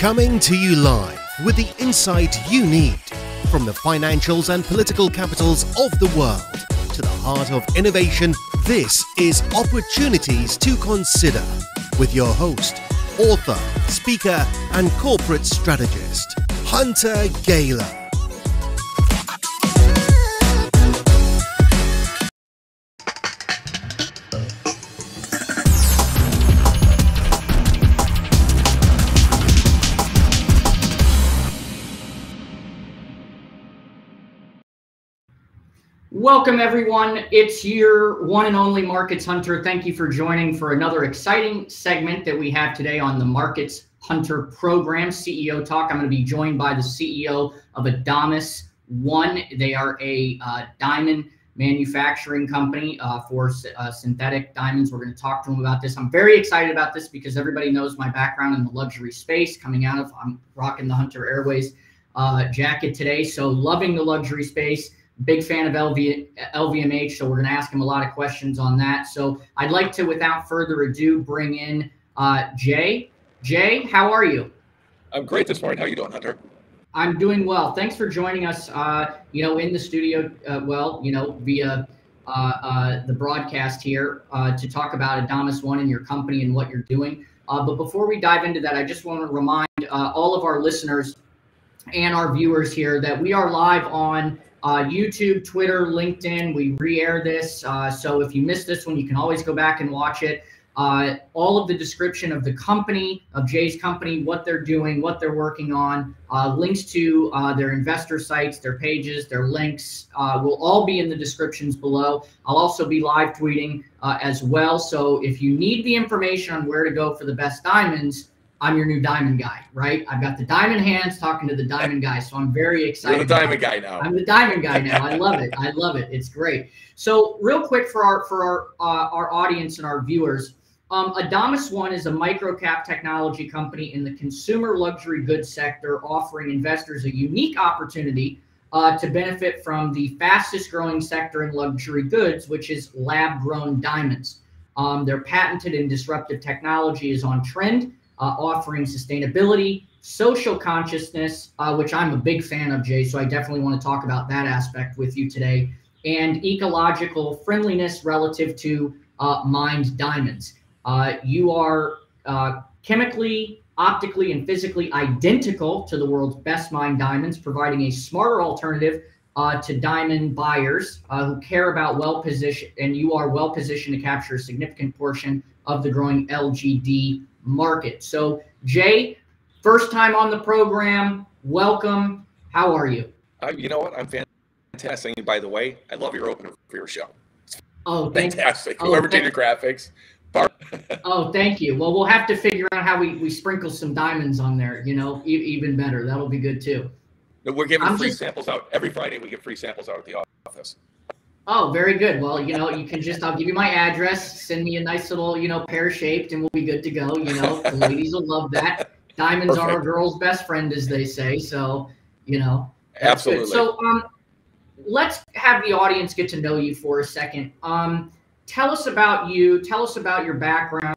Coming to you live with the insight you need from the financials and political capitals of the world to the heart of innovation. This is Opportunities to Consider with your host, author, speaker, and corporate strategist, Hunter Gaylor. Welcome, everyone. It's your one and only Markets Hunter. Thank you for joining for another exciting segment that we have today on the Markets Hunter program, CEO Talk. I'm going to be joined by the CEO of Adamas One. They are a diamond manufacturing company for synthetic diamonds. We're going to talk to them about this. I'm very excited about this because everybody knows my background in the luxury space coming out of, I'm rocking the Hunter Airways jacket today. So loving the luxury space. Big fan of LVMH, so we're going to ask him a lot of questions on that. So I'd like to, without further ado, bring in Jay. Jay, how are you? I'm great this morning. How are you doing, Hunter? I'm doing well. Thanks for joining us, in the studio, via the broadcast here to talk about Adamas One and your company and what you're doing. But before we dive into that, I just want to remind all of our listeners and our viewers here that we are live on YouTube, Twitter, LinkedIn. We re-air this. So if you missed this one, you can always go back and watch it. All of the description of the company, of Jay's company, what they're doing, what they're working on, links to their investor sites, their pages, their links will all be in the descriptions below. I'll also be live tweeting as well. So if you need the information on where to go for the best diamonds, I'm your new diamond guy, right? I've got the diamond hands talking to the diamond guy, so I'm very excited. You're the diamond guy now. I'm the diamond guy now. I love it. I love it. It's great. So real quick for our audience and our viewers, Adamas One is a micro-cap technology company in the consumer luxury goods sector, offering investors a unique opportunity to benefit from the fastest growing sector in luxury goods, which is lab-grown diamonds. Their patented and disruptive technology is on trend, offering sustainability, social consciousness, which I'm a big fan of, Jay, so I definitely want to talk about that aspect with you today, and ecological friendliness relative to mined diamonds. You are chemically, optically, and physically identical to the world's best mined diamonds, providing a smarter alternative to diamond buyers who care about well-positioned, and you are well-positioned to capture a significant portion of the growing LGD market. So Jay, first time on the program, welcome. How are you? You know what? I'm fantastic. And by the way, I love your opener for your show. Oh, fantastic. Whoever did your graphics. Oh, thank you. Well, we'll have to figure out how we sprinkle some diamonds on there, even better. That'll be good too. We're giving free samples out. Every Friday we give free samples out at the office. Oh, very good. Well, you can I'll give you my address, send me a nice little, pear shaped, and we'll be good to go. The ladies will love that. Diamonds are a girl's best friend, as they say. So, Absolutely. Good. So, let's have the audience get to know you for a second. Tell us about you. Tell us about your background.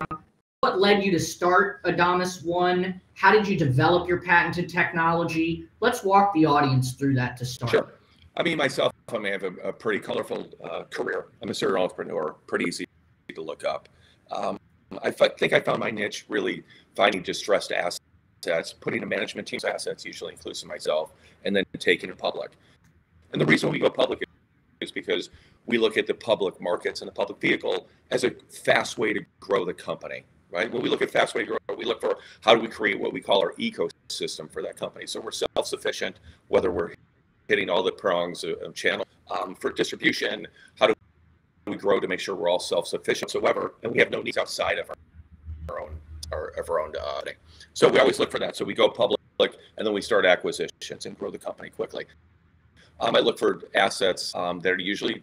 What led you to start Adamas One? How did you develop your patented technology? Let's walk the audience through that to start. Sure. I mean, myself, I have a pretty colorful career. I'm a serial entrepreneur, pretty easy to look up. I think I found my niche really finding distressed assets, putting a management team's assets, usually inclusive myself, and then taking it public. And the reason we go public is because we look at the public markets and the public vehicle as a fast way to grow the company, right? When we look at fast way to grow, we look for how do we create what we call our ecosystem for that company. So we're self-sufficient, whether we're hitting all the prongs of channel for distribution. How do we grow to make sure we're all self-sufficient whatsoever, and we have no needs outside of our own thing. So we always look for that. So we go public, and then we start acquisitions and grow the company quickly. I look for assets that are usually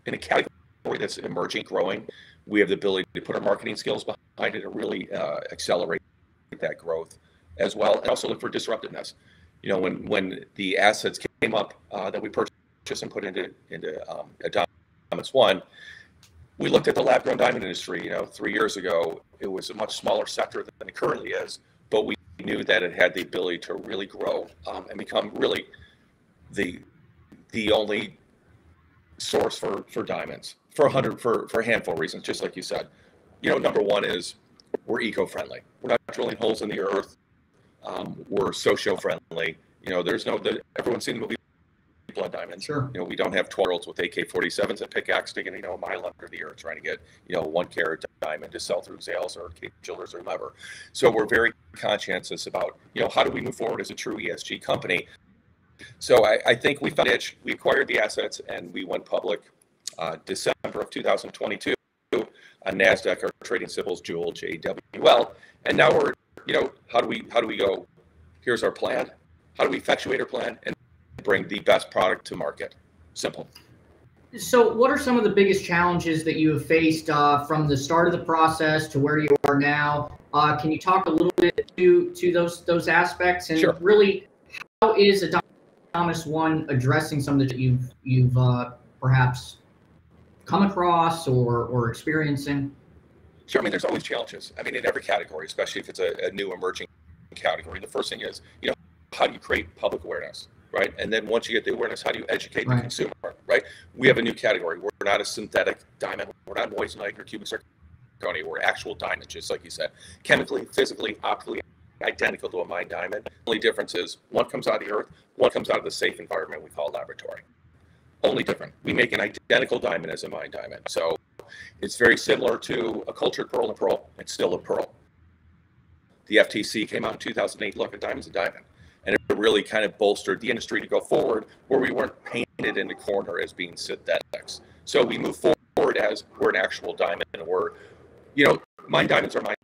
in a category that's emerging, growing. We have the ability to put our marketing skills behind it and really accelerate that growth as well. And also look for disruptiveness. When the assets came up that we purchased and put into Adamas One, we looked at the lab-grown diamond industry. 3 years ago, it was a much smaller sector than it currently is, but we knew that it had the ability to really grow and become really the only source for diamonds for a handful of reasons, just like you said. You know, number one is we're eco-friendly. We're not drilling holes in the earth. We're socio-friendly. You know, everyone's seen the movie Blood Diamonds. Sure. You know, we don't have 12-year-olds with AK-47s and pickaxe digging, a mile under the earth trying to get, 1 carat diamond to sell through sales or jewelers or whoever. So we're very conscientious about, how do we move forward as a true ESG company. So I think we found a niche. We acquired the assets and we went public December of 2022 on NASDAQ. Our trading symbols Jewl, JWL. And now we're, how do we go? Here's our plan. How do we effectuate our plan and bring the best product to market? Simple. So what are some of the biggest challenges that you have faced from the start of the process to where you are now? Can you talk a little bit to those aspects? And Sure. Really, how is Adamas One addressing some that you've perhaps come across or experiencing? Sure. I mean, there's always challenges. I mean, in every category, especially if it's a new emerging category. The first thing is, how do you create public awareness, right? And then once you get the awareness, how do you educate the consumer, right? We have a new category. We're not a synthetic diamond. We're not moissanite or cubic zirconia. We're actual diamonds, just like you said. Chemically, physically, optically identical to a mined diamond. The only difference is one comes out of the earth, one comes out of the safe environment we call laboratory. Only different. We make an identical diamond as a mined diamond. So it's very similar to a cultured pearl and pearl. It's still a pearl. The FTC came out in 2008. Look, a diamond's a diamond. And it really kind of bolstered the industry to go forward where we weren't painted in the corner as being synthetics. So we move forward as we're an actual diamond. And we're, mined diamonds are mined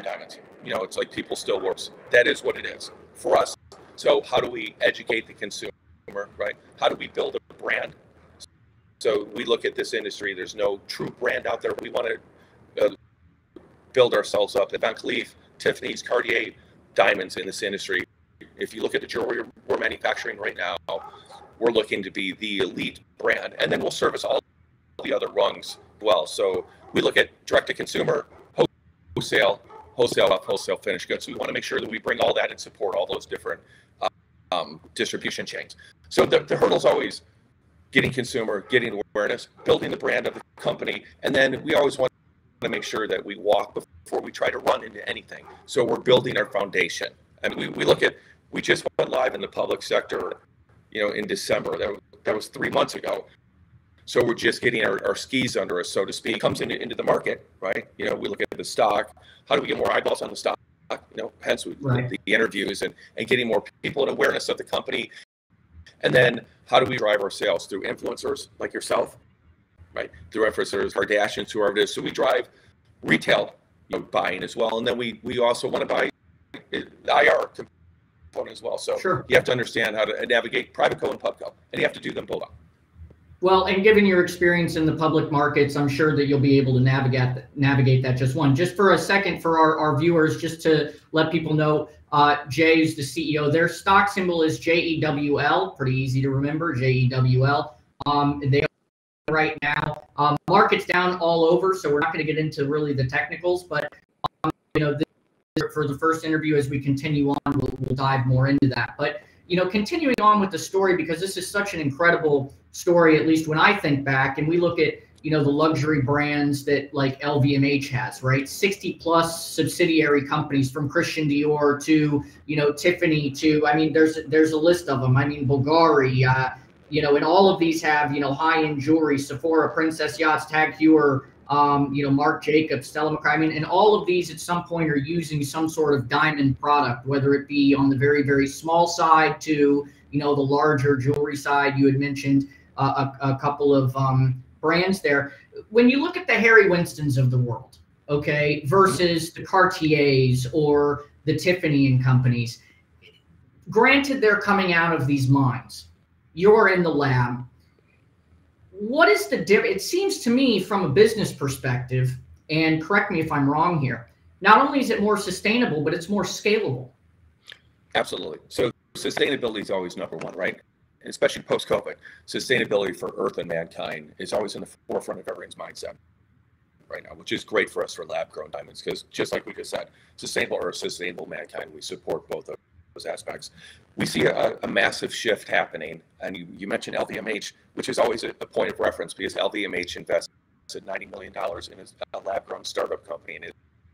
diamonds. It's like people still works. That is what it is for us. So how do we educate the consumer, right? How do we build a brand? So we look at this industry. There's no true brand out there. We want to build ourselves up. Van Cleef, Tiffany's, Cartier, diamonds in this industry. If you look at the jewelry we're manufacturing right now, we're looking to be the elite brand. And then we'll service all the other rungs well. So we look at direct-to-consumer, wholesale finished goods. So we want to make sure that we bring all that and support all those different distribution chains. So the hurdle is always getting consumer, getting awareness, building the brand of the company. And then we always want to make sure that we walk before we try to run into anything. So we're building our foundation. I mean, we just went live in the public sector, in December. That was 3 months ago. So we're just getting our skis under us, so to speak. Comes into the market, right? We look at the stock. How do we get more eyeballs on the stock? Hence the interviews and getting more people and awareness of the company. And then how do we drive our sales? Through influencers like yourself, right? Through influencers, Kardashians, whoever it is. So we drive retail buying as well. And then we also want to buy IR component as well. So Sure. You have to understand how to navigate private co and pub co, and you have to do them both. Well, and given your experience in the public markets, I'm sure that you'll be able to navigate that just for a second for our viewers, just to let people know, Jay is the CEO. Their stock symbol is JEWL, pretty easy to remember, JEWL. They are right now. Market's down all over, so we're not going to get into really the technicals, but for the first interview, as we continue on, we'll dive more into that. But continuing on with the story, because this is such an incredible story, at least when I think back, and we look at the luxury brands that like LVMH has, right? 60 plus subsidiary companies, from Christian Dior to Tiffany to, I mean, there's a list of them. I mean, Bulgari, and all of these have high-end jewelry, Sephora, Princess Yachts, Tag Heuer, Marc Jacobs, Stella McCartney. I mean, and all of these at some point are using some sort of diamond product, whether it be on the very, very small side to, the larger jewelry side. You had mentioned a couple of brands there. When you look at the Harry Winstons of the world, okay, versus the Cartiers or the Tiffany and companies, granted they're coming out of these mines, you're in the lab. What is the difference? It seems to me from a business perspective, and correct me if I'm wrong here, not only is it more sustainable, but it's more scalable. Absolutely. So sustainability is always number one, right? Especially post-COVID. Sustainability for Earth and mankind is always in the forefront of everyone's mindset. right now, which is great for us for lab-grown diamonds, because just like we just said, sustainable Earth, sustainable mankind, we support both of those aspects. We see a massive shift happening, and you mentioned LVMH, which is always a point of reference, because LVMH invested $90 million in a lab-grown startup company in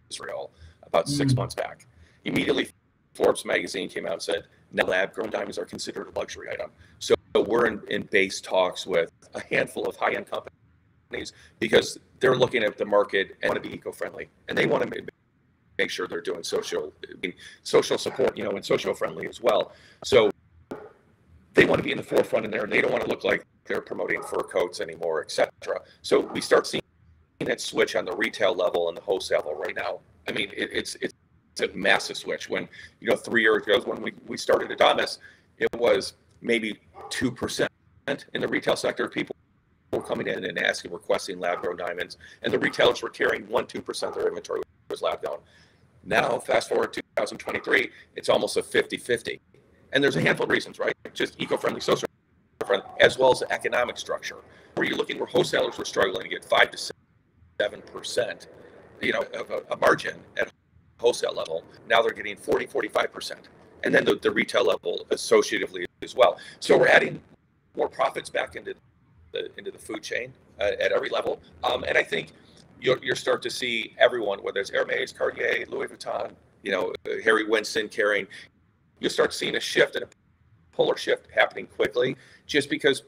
Israel about 6 months back. Immediately, Forbes magazine came out and said, now lab-grown diamonds are considered a luxury item. So we're in base talks with a handful of high-end companies, because they're looking at the market and want to be eco-friendly, and they want to make sure they're doing social support, and social friendly as well. So they want to be in the forefront in there, and they don't want to look like they're promoting fur coats anymore, etc. So we start seeing that switch on the retail level and the wholesale level right now. I mean, it's a massive switch. When 3 years ago, when we started Adamas, it was maybe 2% in the retail sector of people were coming in and requesting lab-grown diamonds, and the retailers were carrying 1-2% of their inventory was lab-grown. Now, fast forward to 2023, it's almost a 50-50. And there's a handful of reasons, right? Just eco-friendly, social friendly, as well as economic structure, where you're looking where wholesalers were struggling to get 5 to 7%, of a margin at wholesale level. Now they're getting 40-45%. And then the retail level associatively as well. So we're adding more profits back into the food chain at every level. And I think you'll start to see everyone, whether it's Hermes, Cartier, Louis Vuitton, Harry Winston carrying, you'll start seeing a shift and a polar shift happening quickly, just because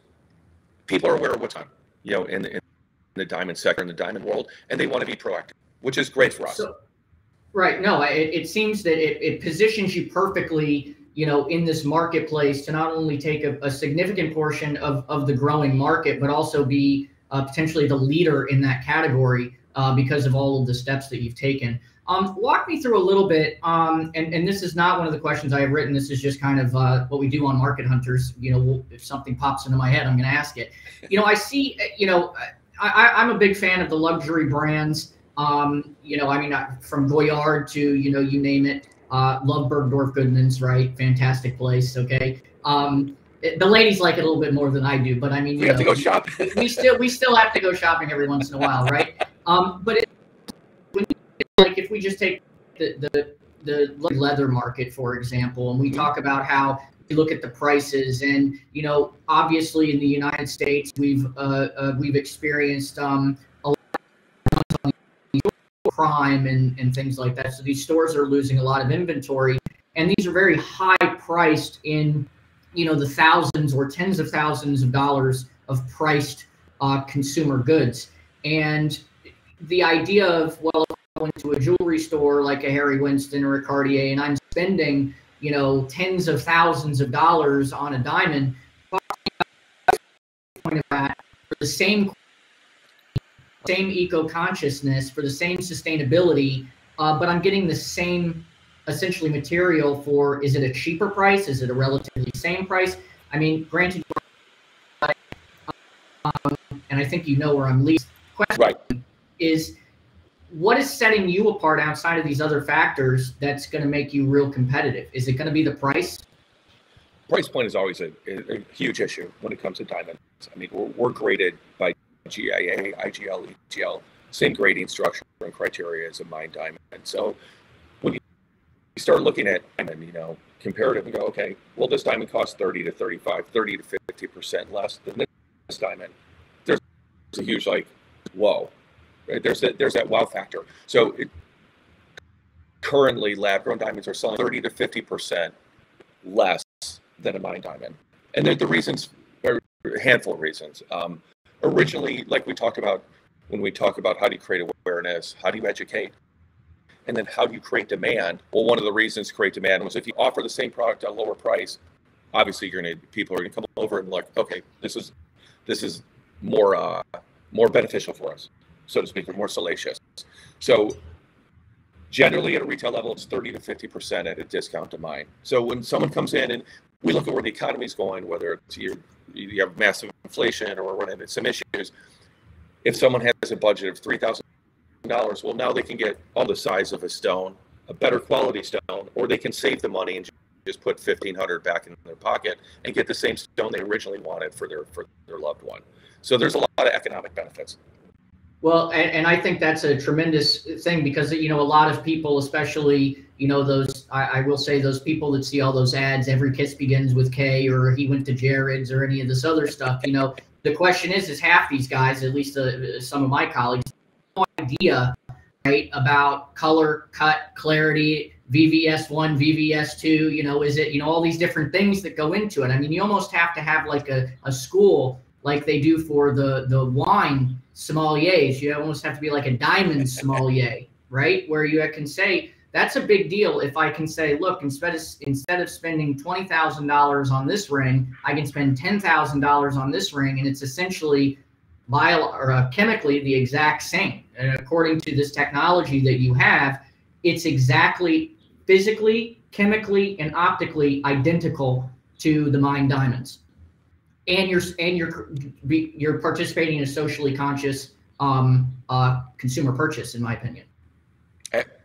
people are aware of what's on, in the diamond sector, in the diamond world, and they want to be proactive, which is great for us. So, right. No, it seems that it positions you perfectly, in this marketplace to not only take a significant portion of the growing market, but also be potentially the leader in that category because of all of the steps that you've taken. Walk me through a little bit, and this is not one of the questions I have written. This is just kind of what we do on Market Hunters. If something pops into my head, I'm going to ask it. I see, I'm a big fan of the luxury brands. From Goyard to, you name it. Love Bergdorf Goodman's, right? Fantastic place. Okay. The ladies like it a little bit more than I do, but I mean, we have to go shopping. we still have to go shopping every once in a while, right? But if we just take the leather market, for example, and we talk about how we look at the prices, and obviously in the United States we've experienced a lot of crime and things like that. So these stores are losing a lot of inventory, and these are very high priced in the thousands or tens of thousands of dollars of priced consumer goods. And the idea of, well, if I went to a jewelry store like a Harry Winston or a Cartier, and I'm spending, tens of thousands of dollars on a diamond, for the same eco-consciousness, for the same sustainability, but I'm getting the same essentially material for, is it a cheaper price? Is it a relatively same price? I mean, granted, and I think where I'm leading. Question right. is, what is setting you apart outside of these other factors that's going to make you real competitive? Is it going to be the price? Price point is always a huge issue when it comes to diamonds. I mean, we're graded by GIA, IGL, EGL, same grading structure and criteria as a mined diamond. So when you start looking at diamond, comparative, and go, okay, well, this diamond costs 30 to 35, 30 to 50% less than this diamond. There's a huge whoa, right? There's that wow factor. So currently, lab-grown diamonds are selling 30 to 50% less than a mined diamond, and the reasons are a handful of reasons. Originally, like we talked about when we talk about how do you create awareness, how do you educate, and then how do you create demand? Well, one of the reasons to create demand was if you offer the same product at a lower price, obviously people are going to come over and okay, this is more beneficial for us, so to speak, or more salacious. So generally at a retail level, it's 30 to 50% at a discount to mine. So when someone comes in and we look at where the economy is going, whether it's you have massive inflation or we're running into some issues, if someone has a budget of $3,000, well, now they can get all the size of a stone, a better quality stone, or they can save the money and just put $1,500 back in their pocket and get the same stone they originally wanted for their loved one. So there's a lot of economic benefits. Well, and I think that's a tremendous thing because, you know, a lot of people, especially, you know, those, I will say those people that see all those ads, every kiss begins with K, or he went to Jared's, or any of this other stuff, you know, the question is half these guys, at least some of my colleagues, have no idea, right, about color, cut, clarity, VVS1, VVS2, you know, is it, you know, all these different things that go into it. I mean, you almost have to have like a school like they do for the wine sommeliers. You almost have to be like a diamond sommelier, right? Where you can say, that's a big deal if I can say, look, instead of spending $20,000 on this ring, I can spend $10,000 on this ring, and it's essentially chemically the exact same. And according to this technology that you have, it's exactly physically, chemically, and optically identical to the mined diamonds. And you're participating in a socially conscious consumer purchase, in my opinion.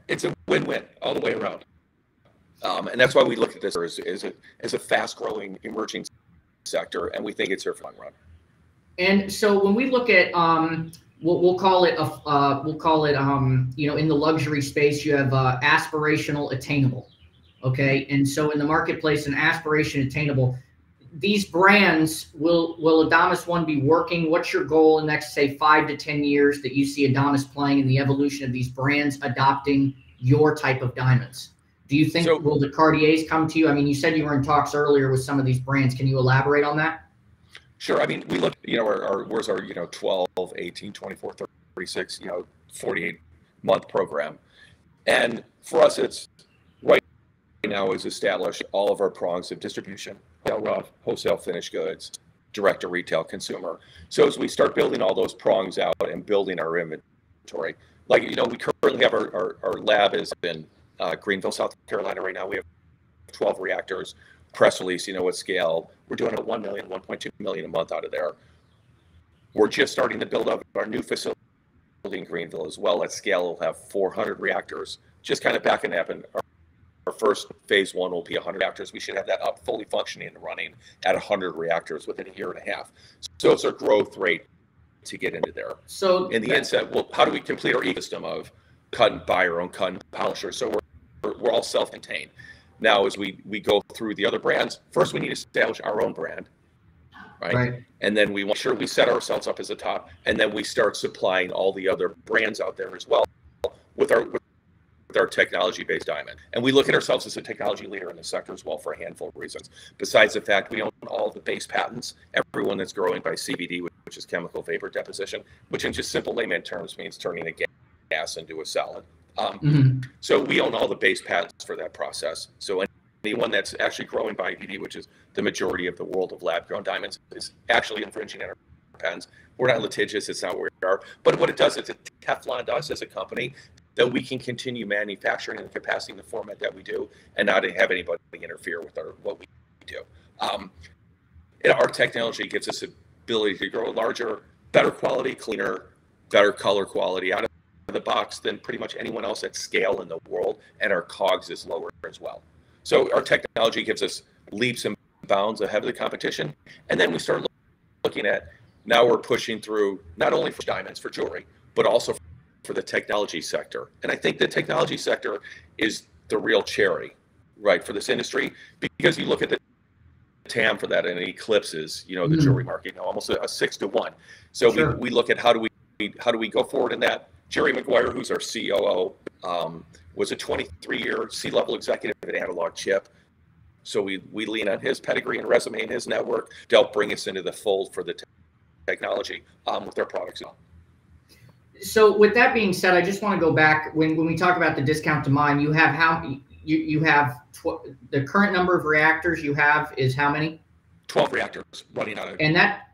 It's a win-win all the way around, and that's why we look at this as a fast-growing, emerging sector, and we think it's here for the long run. And so when we look at we'll call it you know, in the luxury space, you have aspirational, attainable, okay? And so in the marketplace, an aspiration, attainable, these brands, will Adamas One be working? What's your goal in the next, say, 5 to 10 years that you see Adamas playing in the evolution of these brands adopting your type of diamonds? Do you think, will the Cartiers come to you? I mean, you said you were in talks earlier with some of these brands. Can you elaborate on that? Sure. I mean, we look, you know, where's our, you know, 12, 18, 24, 36, you know, 48-month program. And for us, it's right now is establish all of our prongs of distribution, wholesale finished goods, direct to retail consumer. So as we start building all those prongs out and building our inventory, like, you know, we currently have our lab is in Greenville, South Carolina right now. We have 12 reactors, press release, you know, at scale. We're doing a 1 million, 1.2 million a month out of there. We're just starting to build up our new facility in Greenville as well. At scale, we'll have 400 reactors, just kind of backing up. And our first phase one will be 100 reactors. We should have that up fully functioning and running at 100 reactors within a year and a half. So it's our growth rate to get into there. So in the inset, well, how do we complete our ecosystem of cut and buy our own cut and polisher? So we're all self-contained. Now, as we go through the other brands, first we need to establish our own brand, right? And then we make sure we set ourselves up as a top, and then we start supplying all the other brands out there as well with our technology-based diamond. And we look at ourselves as a technology leader in the sector as well for a handful of reasons. Besides the fact we own all the base patents, everyone that's growing by CVD, which is chemical vapor deposition, which in just simple layman terms means turning a gas into a solid. So we own all the base patents for that process. So anyone that's actually growing by IVD, which is the majority of the world of lab-grown diamonds, is actually infringing on our patents. We're not litigious. It's not where we are. But what it does, it's a Teflon to us as a company that we can continue manufacturing in the capacity and the format that we do, and not have anybody interfere with what we do. Our technology gives us the ability to grow larger, better quality, cleaner, better color quality out of the box than pretty much anyone else at scale in the world, and our COGS is lower as well. So our technology gives us leaps and bounds ahead of the competition. And then we start looking at, now we're pushing through not only for diamonds, for jewelry, but also for the technology sector. And I think the technology sector is the real cherry, right, for this industry, because you look at the TAM for that and it eclipses, you know, the jewelry market, you know, almost a 6 to 1. So we look at how do we go forward in that. Jerry McGuire, who's our COO, was a 23-year C-level executive at Analog Chip. So we lean on his pedigree and resume and his network to help bring us into the fold for the technology with their products. So with that being said, I just want to go back when we talk about the discount to mine. You have the current number of reactors you have is how many? 12 reactors running out of. And that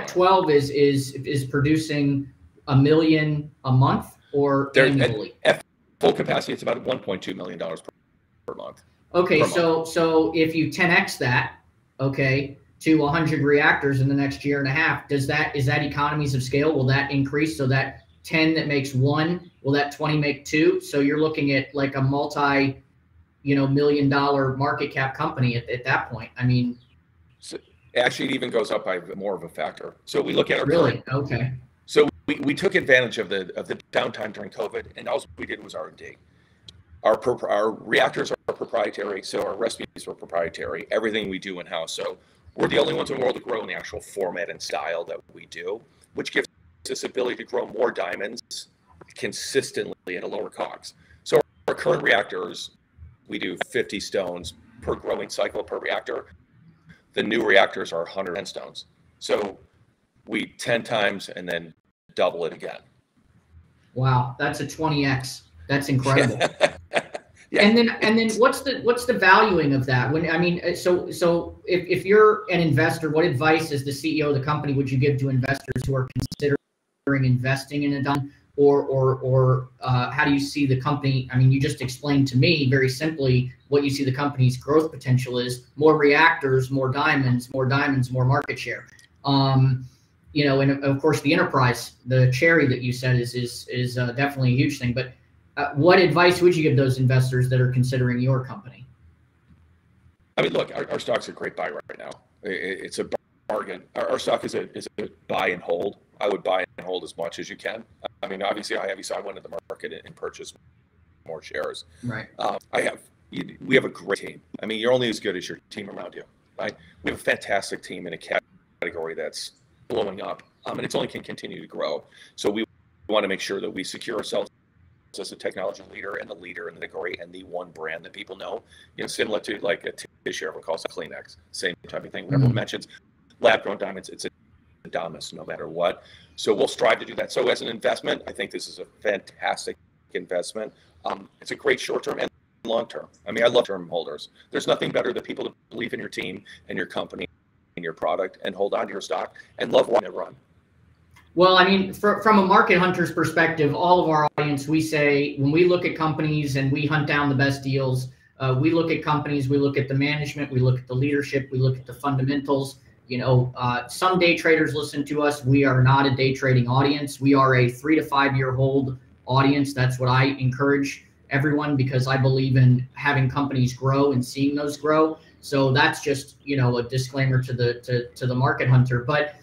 12 is producing 1 million a month or annually? At full capacity, it's about $1.2 million per month. Okay, so if you 10x that, okay, to 100 reactors in the next year and a half, is that economies of scale? Will that increase so that 10 that makes 1, will that 20 make 2? So you're looking at like a multi-million-dollar market cap company at that point. I mean, so actually, it even goes up by more of a factor. So we look at our okay. So we took advantage of the downtime during COVID, and all we did was R&D. Our reactors are proprietary, so our recipes are proprietary. Everything we do in-house. So we're the only ones in the world to grow in the actual format and style that we do, which gives us ability to grow more diamonds consistently at a lower COGS. So our current reactors, we do 50 stones per growing cycle per reactor. The new reactors are 110 stones. So we 10 times and then double it again. Wow, that's a 20x. That's incredible. Yeah. And then what's the valuing of that? When I mean, so if you're an investor, what advice as the CEO of the company would you give to investors who are considering investing in a diamond, or how do you see the company? I mean, you just explained to me very simply what you see the company's growth potential is: more reactors, more diamonds, more market share. You know, and of course the enterprise, the cherry that you said is definitely a huge thing. But what advice would you give those investors that are considering your company? I mean, look, our stock's a great buy right now. It's a bargain. Our stock is a buy and hold. I would buy and hold as much as you can. I mean, obviously, I went to the market and purchased more shares. Right. We have a great team. I mean, you're only as good as your team around you, right? We have a fantastic team in a category that's blowing up, and it's only can continue to grow. So we want to make sure that we secure ourselves as a technology leader and the leader in the category and the one brand that people know. You know, similar to like a tissue, everyone calls it Kleenex, same type of thing. When everyone mentions lab-grown diamonds, it's a Adamas no matter what. So we'll strive to do that. So as an investment, I think this is a fantastic investment. It's a great short-term and long-term. I mean, I love term holders. There's nothing better than people that believe in your team and your company and your product and hold on to your stock and love watching it run. Well, I mean, from a market hunter's perspective, all of our audience, we say when we look at companies and we hunt down the best deals, we look at companies, we look at the management, we look at the leadership, we look at the fundamentals. You know, some day traders listen to us. We are not a day trading audience. We are a 3 to 5 year hold audience. That's what I encourage everyone, because I believe in having companies grow and seeing those grow. So that's just, you know, a disclaimer to the market hunter. But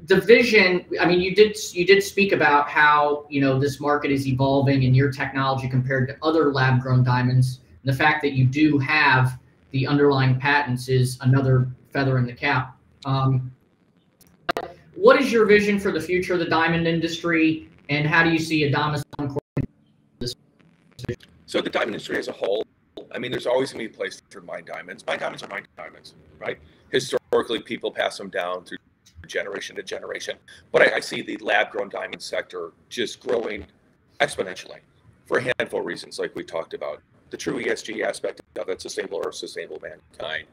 the vision, I mean, you did speak about how, you know, this market is evolving and your technology compared to other lab grown diamonds. And the fact that you do have the underlying patents is another feather in the cap. What is your vision for the future of the diamond industry, and how do you see Adamas on Corp? So the diamond industry as a whole, I mean, there's always going to be a place for mined diamonds. Mined diamonds are mined diamonds, right? Historically, people pass them down through generation to generation. But I see the lab-grown diamond sector just growing exponentially for a handful of reasons, like we talked about. The true ESG aspect of it, sustainable mankind,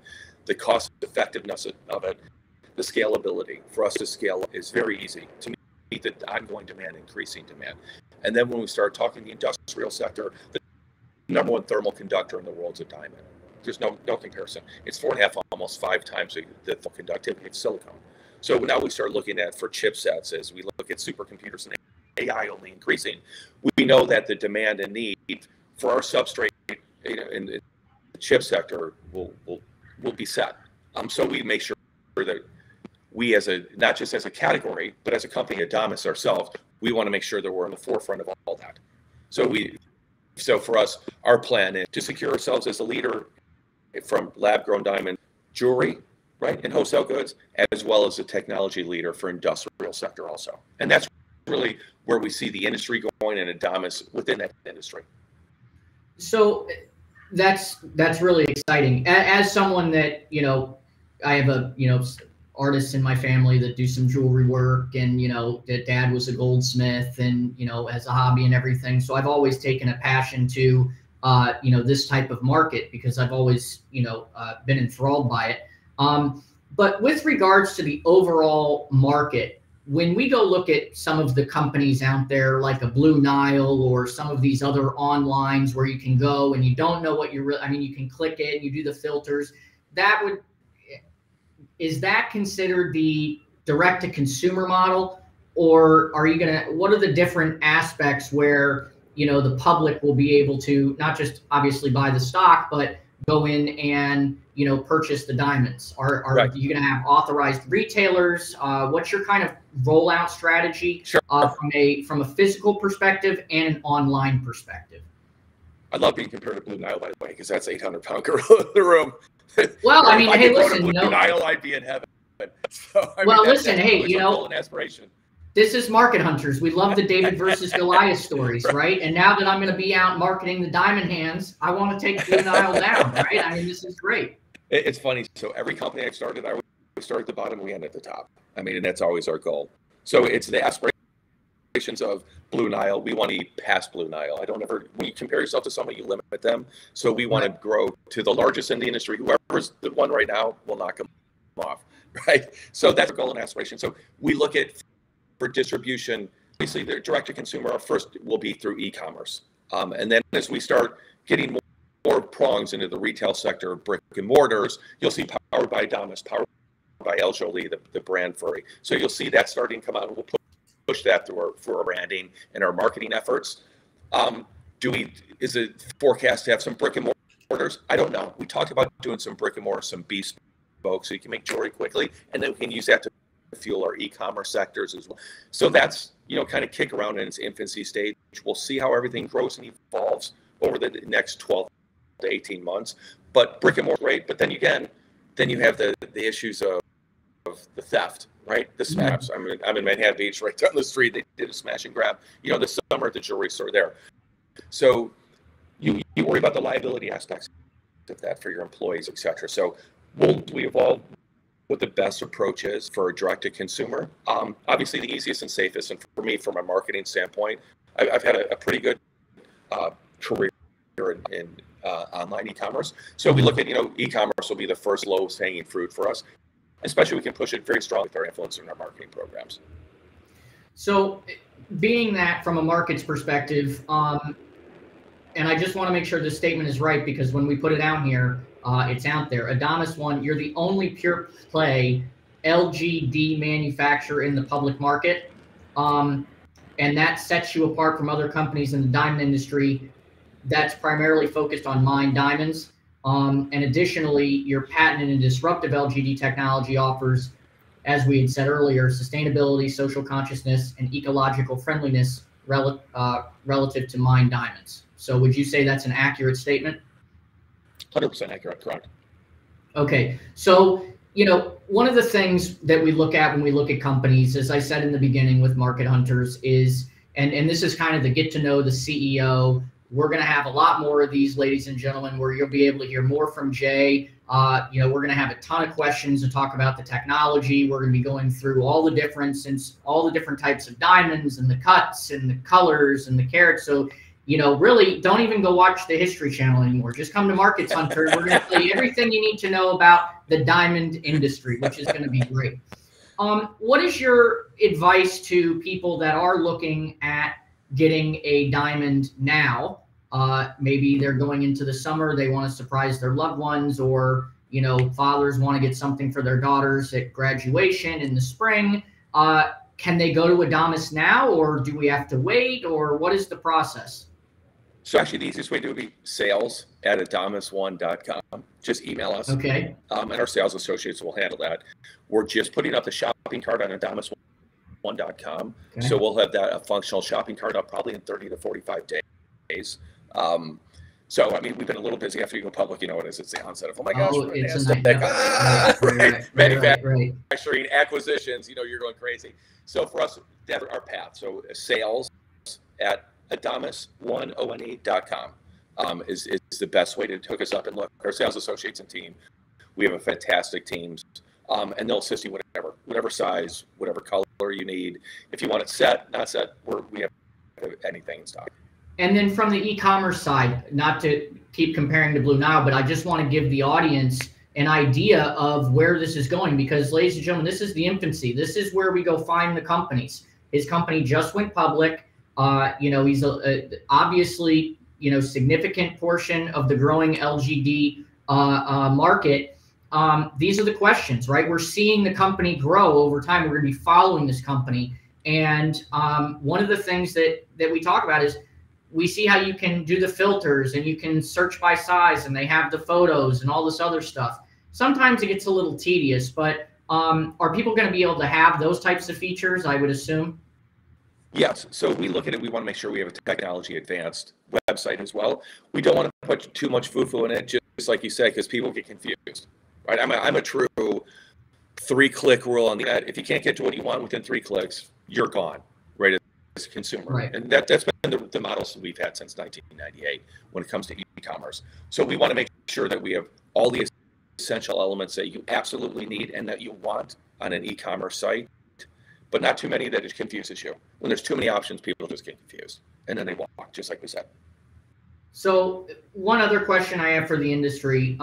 the cost effectiveness of it, the scalability. For us to scale is very easy to meet the ongoing demand, increasing demand. And then when we start talking the industrial sector, the number one thermal conductor in the world's a diamond. There's no comparison. It's 4.5, almost 5 times the conductivity of silicon. So now we start looking at for chipsets as we look at supercomputers and AI only increasing. We know that the demand and need for our substrate, you know, in the chip sector will be set. So we make sure that we, as a not just as a category, but as a company, Adamas ourselves, we want to make sure that we're in the forefront of all that. So for us, our plan is to secure ourselves as a leader from lab-grown diamond jewelry, right, and wholesale goods, as well as a technology leader for industrial sector also. And that's really where we see the industry going, and Adamas within that industry. So that's really exciting. As someone that, you know, I have a, you know, artists in my family that do some jewelry work, and, you know, that dad was a goldsmith and, you know, as a hobby and everything. So I've always taken a passion to, you know, this type of market, because I've always, you know, been enthralled by it. But with regards to the overall market, when we go look at some of the companies out there, like a Blue Nile or some of these other onlines where you can go and you don't know what you're really, I mean, you can click it and you do the filters. Is that considered the direct to consumer model, or are you what are the different aspects where, you know, the public will be able to not just obviously buy the stock, but go in and, you know, purchase the diamonds? Are right. You going to have authorized retailers? What's your kind of rollout strategy Sure. From a physical perspective and an online perspective? I love being compared to Blue Nile, by the way, because that's 800-pound gorilla in the room. Well, I mean, hey, listen, Blue Nile, I'd be in heaven. So, well, listen, hey, you know, an aspiration. This is Market Hunters. We love the David versus Goliath stories, right? And now that I'm going to be out marketing the diamond hands, I want to take Blue Nile down, right? I mean, this is great. It's funny. So every company I started, I would start at the bottom, we end at the top. I mean, and that's always our goal. So it's the aspirations of Blue Nile. We want to eat past Blue Nile. When you compare yourself to someone, you limit them. So we want to grow to the largest in the industry. Whoever's the one right now will knock them off, right? So that's our goal and aspiration. So we look at, for distribution, obviously the direct to consumer, our first will be through e-commerce. And then as we start getting more prongs into the retail sector, brick and mortars, you'll see powered by Adamas, powered by Jewl, the brand furry. So you'll see that starting to come out, and we'll push that through our branding and our marketing efforts. Is it forecast to have some brick and mortars? I don't know. We talked about doing some brick and mortar, some bespoke, so you can make jewelry quickly, and then we can use that to fuel our e-commerce sectors as well. So that's, kind of kick around in its infancy stage. We'll see how everything grows and evolves over the next 12 to 18 months. But brick and mortar, great. But then again, you have the issues of the theft, right? The smash. I'm in Manhattan Beach, right down the street. They did a smash and grab, this summer at the jewelry store there. So you worry about the liability aspects of that for your employees, et cetera. So we evolve what the best approach is for a direct-to-consumer. Obviously, the easiest and safest, and for me, from a marketing standpoint, I've had a pretty good career in online e-commerce. So we look at, e-commerce will be the first lowest hanging fruit for us, especially we can push it very strongly with our influencer and our marketing programs. So being that from a markets perspective, and I just want to make sure this statement is right, because when we put it out here, it's out there. Adamas One, you're the only pure play LGD manufacturer in the public market. And that sets you apart from other companies in the diamond industry that's primarily focused on mined diamonds. And additionally, your patented and disruptive LGD technology offers, as we had said earlier, sustainability, social consciousness, and ecological friendliness relative to mined diamonds. So would you say that's an accurate statement? 100% accurate, correct. Okay, so one of the things that we look at when we look at companies, as I said in the beginning with Market Hunters, is, and this is kind of the get to know the CEO. We're going to have a lot more of these, ladies and gentlemen, where you'll be able to hear more from Jay. We're going to have a ton of questions to talk about the technology. We're going to be going through all the different types of diamonds and the cuts and the colors and the carats. So really don't even go watch the History Channel anymore. Just come to Markets Hunter. We're going to tell you everything you need to know about the diamond industry, which is going to be great. What is your advice to people that are looking at getting a diamond now? Maybe they're going into the summer, they want to surprise their loved ones, or, fathers want to get something for their daughters at graduation in the spring. Can they go to Adamas now, or do we have to wait, or what is the process? So actually, the easiest way to do it would be sales@adamas1.com. Just email us. Okay. And our sales associates will handle that. We're just putting up the shopping cart on adamas1.com. Okay. So we'll have a functional shopping cart up probably in 30 to 45 days. So, I mean, we've been a little busy after you go public. You know what it is? It's the onset of, oh my gosh, it's a nightmare. Manufacturing, acquisitions, you're going crazy. So for us, that's our path. So sales@adamas1.com is the best way to hook us up. And look, our sales associates and team, we have a fantastic team, and they'll assist you whatever size, whatever color you need. If you want it set, not set, we have anything in stock. And then from the e-commerce side, not to keep comparing to Blue Nile, but I just want to give the audience an idea of where this is going, because, ladies and gentlemen, this is the infancy. This is where we go find the companies. His company just went public. He's obviously, significant portion of the growing LGD market. These are the questions, right? We're seeing the company grow over time. We're going to be following this company. And one of the things that we talk about is we see how you can do the filters and you can search by size, and they have the photos and all this other stuff. Sometimes it gets a little tedious, but Are people going to be able to have those types of features, I would assume? Yes. So we look at it, we want to make sure we have a technology advanced website as well. We don't want to put too much foo-foo in it, just like you said, because people get confused, right? I'm a true 3-click rule on the net. If you can't get to what you want within 3 clicks, you're gone, right, as a consumer. Right. And that's been the models that we've had since 1998 when it comes to e-commerce. So we want to make sure that we have all the essential elements that you absolutely need and that you want on an e-commerce site, but not too many that it confuses you. When there's too many options, people just get confused, and then they walk, just like we said. So one other question I have for the industry,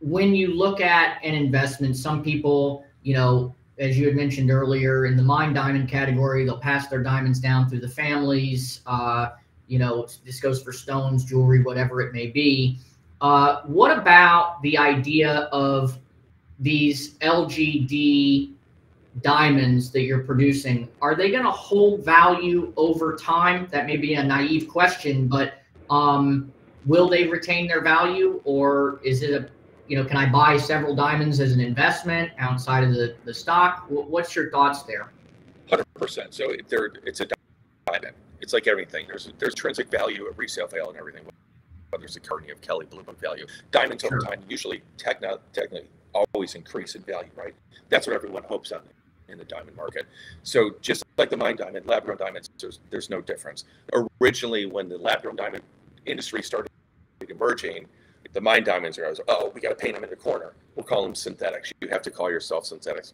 when you look at an investment, some people, you know, as you had mentioned earlier, in the mined diamond category, they'll pass their diamonds down through the families. You know, this goes for stones, jewelry, whatever it may be. What about the idea of these LGD diamonds that you're producing? Are they going to hold value over time? That may be a naive question, but will they retain their value, or is it a, you know, can I buy several diamonds as an investment outside of the stock? What's your thoughts there? 100%. So it's a diamond. It's like everything. There's intrinsic value at resale value and everything. Whether it's a Carney of Kelly Blue Book value, diamonds over time usually technically always increase in value, right? That's what everyone hopes on in the diamond market. So just like the mined diamond, lab-grown diamonds, there's no difference. Originally, when the lab-grown diamond industry started emerging, the mined diamonds are always, oh, we got to paint them in the corner. We'll call them synthetics. You have to call yourself synthetics.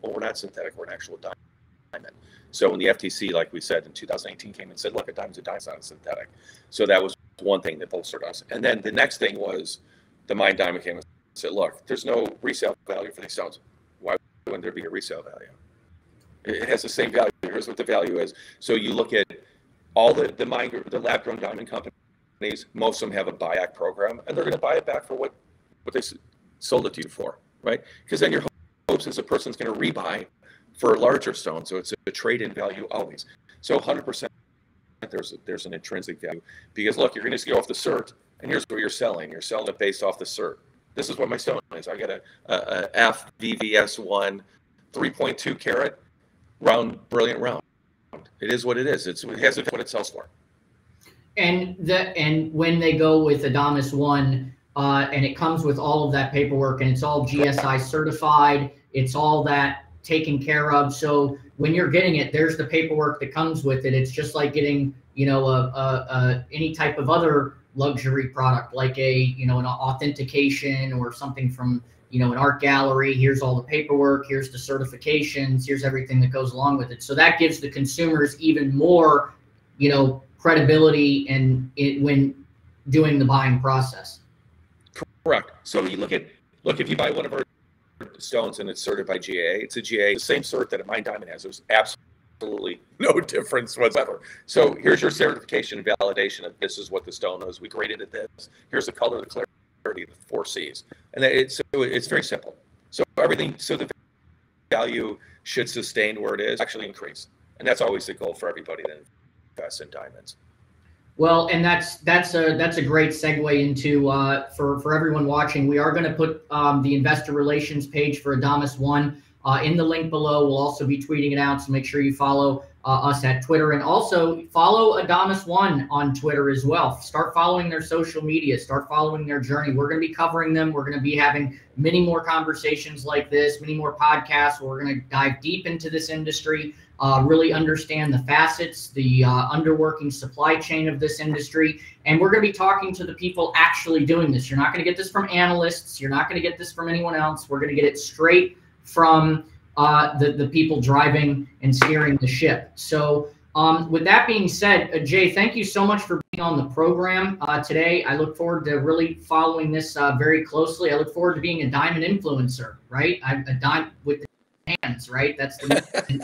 Well, we're not synthetic. We're an actual diamond. So when the FTC, like we said, in 2018 came and said, look, a diamond's a diamond, it's not a synthetic. So that was one thing that bolstered us. And then the next thing was the mined diamond came and said, look, there's no resale value for these stones. Why wouldn't there be a resale value? It has the same value. Here's what the value is. So you look at all the lab-grown diamond companies, most of them have a buy-back program, and they're going to buy it back for what they sold it to you for, right? Because then your hopes is a person's going to rebuy for a larger stone. So it's a trade-in value always. So 100% there's an intrinsic value. Because look, you're going to go off the cert, and here's what you're selling. You're selling it based off the cert. This is what my stone is. I got a FVVS1 3.2 carat round, brilliant round. It is what it is. It has what it sells for. And when they go with Adamas 1, and it comes with all of that paperwork, and it's all GSI certified, it's all that taken care of. So when you're getting it, there's the paperwork that comes with it. It's just like getting, you know, any type of other luxury product, like an authentication or something from, you know, an art gallery. Here's all the paperwork, here's the certifications, here's everything that goes along with it. So that gives the consumers even more, you know, credibility when doing the buying process. Correct. So you look, if you buy one of our stones and it's certified by GA, it's a GA, the same cert that a mined diamond has. There's absolutely no difference whatsoever. So here's your certification and validation of this is what the stone is. We graded it this. Here's the color, the clarity, the 4 C's. And it's very simple. So the value should sustain where it is, actually increase. And that's always the goal for everybody that invests in diamonds. Well, and that's a great segue into for everyone watching. We are going to put the investor relations page for Adamas 1 in the link below. We'll also be tweeting it out, so make sure you follow us at Twitter, and also follow Adamas 1 on Twitter as well. Start following their social media. Start following their journey. We're going to be covering them. We're going to be having many more conversations like this, many more podcasts. We're going to dive deep into this industry. Really understand the facets, the underworking supply chain of this industry. And we're going to be talking to the people actually doing this. You're not going to get this from analysts. You're not going to get this from anyone else. We're going to get it straight from the people driving and steering the ship. So with that being said, Jay, thank you so much for being on the program today. I look forward to really following this very closely. I look forward to being a diamond influencer, right? A diamond with the hands, right? That's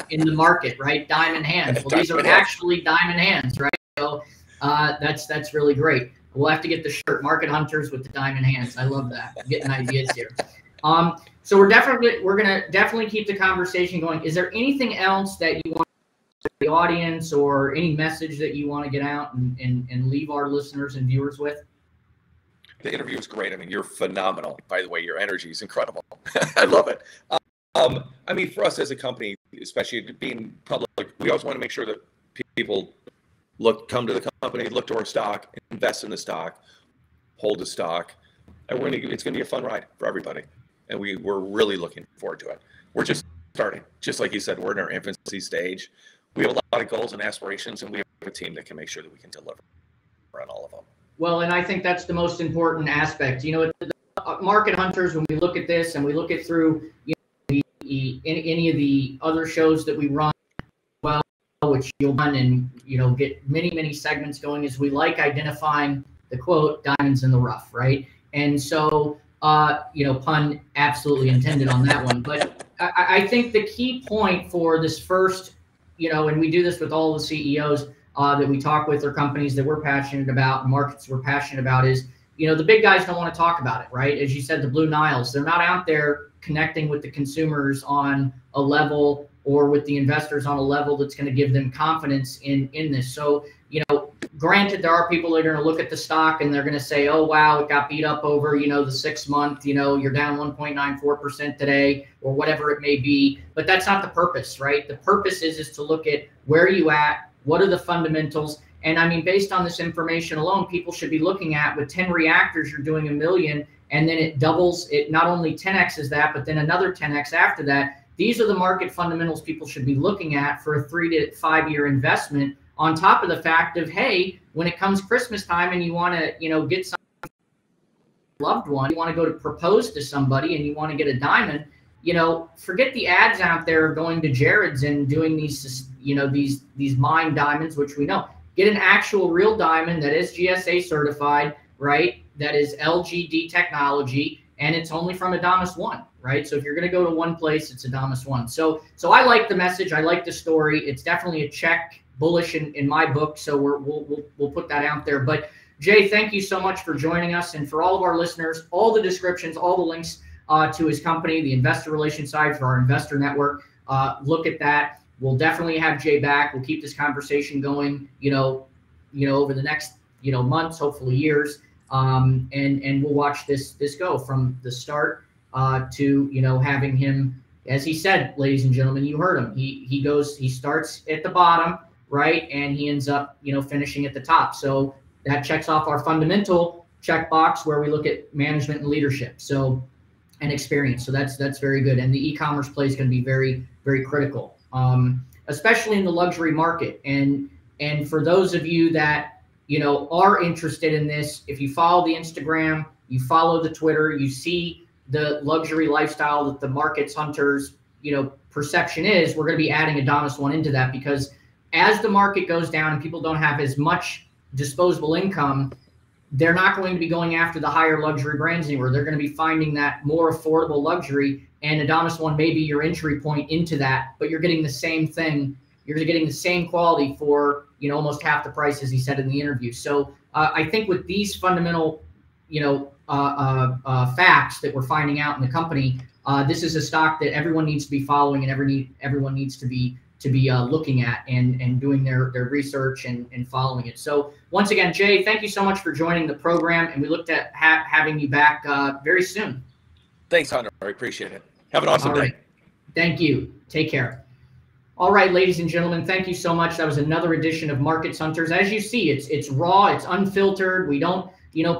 in the market, right? Diamond hands. Well, these are actually diamond hands, right? So that's really great. We'll have to get the shirt, Market Hunters with the diamond hands. I love that. I'm getting ideas here. So we're gonna definitely keep the conversation going. Is there anything else that you want to the audience, or any message that you want to get out and leave our listeners and viewers with? the interview was great. I mean, you're phenomenal. By the way, your energy is incredible. I love it. I mean, for us as a company, especially being public, we always want to make sure that people come to the company, look to our stock, invest in the stock, hold the stock, and it's going to be a fun ride for everybody. And we're really looking forward to it. We're just starting. Just like you said, we're in our infancy stage. We have a lot of goals and aspirations, and we have a team that can make sure that we can deliver on all of them. Well, and I think that's the most important aspect. You know, the market hunters, when we look at this and we look at through any of the other shows that we run, well, which you'll run and, get many segments going, is we like identifying the quote, diamonds in the rough, right? And so, pun absolutely intended on that one. But I think the key point for this first, and we do this with all the CEOs that we talk with, or companies that we're passionate about, markets we're passionate about, is, the big guys don't want to talk about it, right? As you said, the Blue Niles, they're not out there connecting with the consumers on a level, or with the investors on a level that's going to give them confidence in this. So, granted, there are people that are going to look at the stock and they're going to say, oh, wow, it got beat up over, the 6 month, you're down 1.94% today, or whatever it may be. But that's not the purpose, right? The purpose is to look at where you at, what are the fundamentals. And I mean, based on this information alone, people should be looking at, with 10 reactors, you're doing $1 million, and then it doubles. It not only 10x is that, but then another 10x after that. These are the market fundamentals people should be looking at for a 3 to 5 year investment, on top of the fact of, hey, when it comes Christmas time and you want to, get some loved one, you want to go to propose to somebody and you want to get a diamond, forget the ads out there going to Jared's and doing these, these mined diamonds, which we know. Get an actual real diamond that is GSA certified, right? That is LGD technology, and it's only from Adamas 1, right? So if you're going to go to one place, it's Adamas 1. So I like the message. I like the story. It's definitely a check, bullish in my book. So we'll put that out there. But Jay, thank you so much for joining us. And for all of our listeners, all the descriptions, all the links to his company, the investor relations side for our investor network, look at that. We'll definitely have Jay back. We'll keep this conversation going, over the next, months, hopefully years. And we'll watch this go from the start to, having him, as he said, ladies and gentlemen, you heard him. He starts at the bottom, right? And he ends up, finishing at the top. So that checks off our fundamental checkbox, where we look at management and leadership. So, and experience. So that's very good. And the e-commerce play is going to be very, very critical, especially in the luxury market. And for those of you that, are interested in this, if you follow the Instagram, you follow the Twitter, you see the luxury lifestyle that the markets hunters, perception is, we're going to be adding Adamas 1 into that, because as the market goes down and people don't have as much disposable income, they're not going to be going after the higher luxury brands anymore. They're going to be finding that more affordable luxury, and Adamas 1 may be your entry point into that, but you're getting the same thing. You're getting the same quality for, almost half the price, as he said in the interview. So I think with these fundamental, facts that we're finding out in the company, this is a stock that everyone needs to be following, and everyone needs to be looking at and doing their research and following it. So once again, Jay, thank you so much for joining the program, and we looked at having you back very soon. Thanks, Hunter. I appreciate it. Have an awesome day. Thank you. Take care. All right, ladies and gentlemen, thank you so much. That was another edition of Markets Hunters. As you see, it's raw, it's unfiltered. We don't,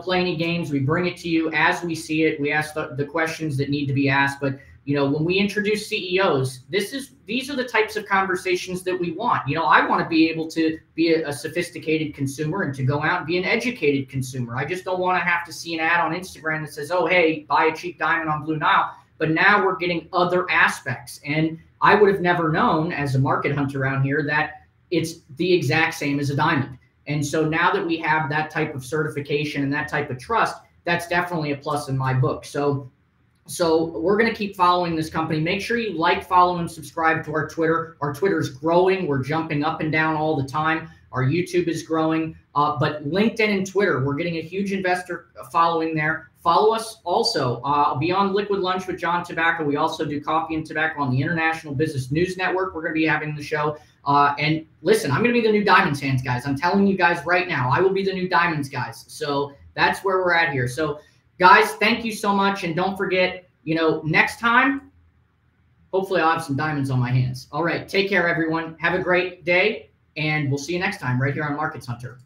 play any games. We bring it to you as we see it. We ask the questions that need to be asked. But, when we introduce CEOs, these are the types of conversations that we want. I want to be able to be a sophisticated consumer and to go out and be an educated consumer. I just don't want to have to see an ad on Instagram that says, oh, hey, buy a cheap diamond on Blue Nile. But now we're getting other aspects. And I would have never known, as a market hunter around here, that it's the exact same as a diamond. And so now that we have that type of certification and that type of trust, that's definitely a plus in my book. So we're going to keep following this company. Make sure you like, follow, and subscribe to our Twitter. Our Twitter's growing. We're jumping up and down all the time. Our YouTube is growing. But LinkedIn and Twitter, we're getting a huge investor following there. Follow us also. I'll be on Liquid Lunch with John Tobacco. We also do Coffee and Tobacco on the International Business News Network. We're going to be having the show. And listen, I'm going to be the new diamonds hands, guys. I'm telling you guys right now, I will be the new diamonds guys. So that's where we're at here. So guys, thank you so much. And don't forget, you know, next time, hopefully I'll have some diamonds on my hands. All right. Take care, everyone. Have a great day. And we'll see you next time right here on Markets Hunter.